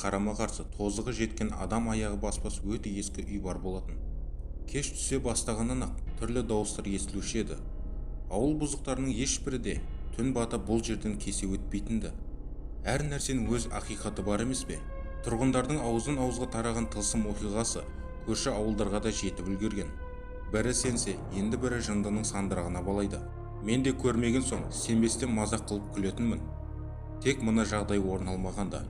қарама-қарсы тозығы жеткен адам аяғы баспас өте ескі үй бар болатын. Кеш түсе бастағаннан-ақ түрлі дауыстар естілуші еді. Ауыл бұзықтарының ешбірі де түн бата бұл жерден кесе өтпейтінді. Әр нәрсенің өз ақиқаты бар емес пе? Тұрғындардың аузын ауызға тараған тылсым оқиғасы көрші ауылдарға да жетіп үлгерген. Бірі сенсе, енді бірі жындының сандырағына балайды. Мен де көрмеген соң сенбестен мазақ қылып күлетінмін. Тек мына жағдай орын алмағанда.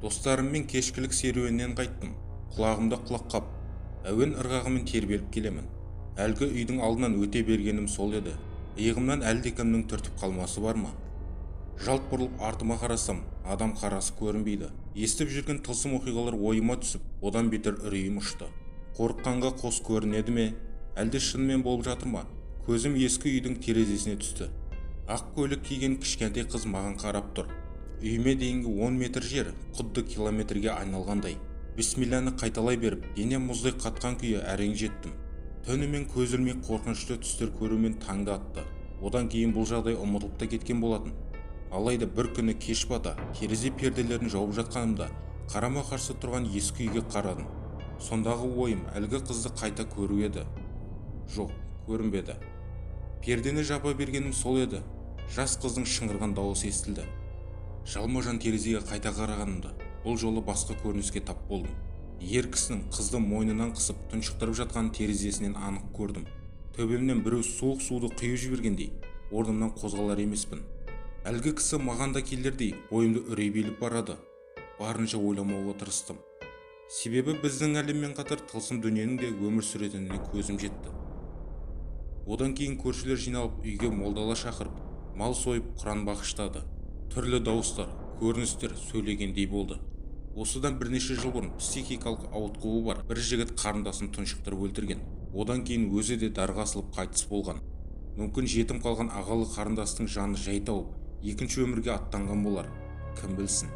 Достарыммен кешкілік серуеннен қайттым. Құлағымда құлақ қап, әуен ырғағымен тербеліп келемін. Әлгі үйдің алдынан өте бергенім сол еді. Иығымнан әлдекімнің түртіп қалмасы бар ма? Жалт бұрылып артыма қарасам, адам қарасы көрінбейді. Естіп жүрген тылсым оқиғалар ойыма түсіп, одан бетер үрейім ұшты. Қорыққанға қос көрінеді ме? Әлде шынымен болып жатыр ма? Көзім ескі үйдің терезесіне түсті. Ақ көйлек киген кішкентай қыз маған қарап тұр. Үйіме дейінгі 10 метр жер құдды километрге айналғандай. Бисмилланы қайталай беріп, денем мұздай қатқан күйі әрең жеттім. Түнімен көз ілмей қорқынышты түстер көрумен таңды атты. Одан кейін бұл жағдай ұмытылып та кеткен болатын. Алайда бір күні кеш бата, терезе перделерін жауып жатқанымда, қарама-қарсы тұрған ескі үйге қарадым. Сондағы ойым әлгі қызды қайта көру еді. Жоқ, көрінбеді. Пердені жаба бергенім сол еді. Жас қыздың шыңғырған дауысы естілді. Жалма-жан терезеге қайта қарағанымда, бұл жолы басқа көрініске тап болдым. Ер кісінің қызды мойнынан қысып тұншықтырып жатқан терезесінен анық көрдім. Төбемнен біреу суық суды құйып жібергендей, орнымнан қозғалар емеспін. Әлгі кісі маған да келердей бойымды үрей билеп барады. Барынша ойламауға тырыстым. Себебі біздің әлеммен қатар тылсым дүниенің де өмір сүретініне көзім жетті. Одан кейін көршілер жиналып үйге молдала шақырып, мал сойып құран бағыштады. Түрлі дауыстар, көріністер сөйлегендей болды. Осыдан бірнеше жыл бұрын психикалық ауытқуы бар бір жігіт қарындасын тұншықтырып өлтірген. Одан кейін өзі де дарға асылып қайтыс болған. Мүмкін жетім қалған ағалы қарындастың жаны жай тауып, екінші өмірге аттанған болар. Кім білсін.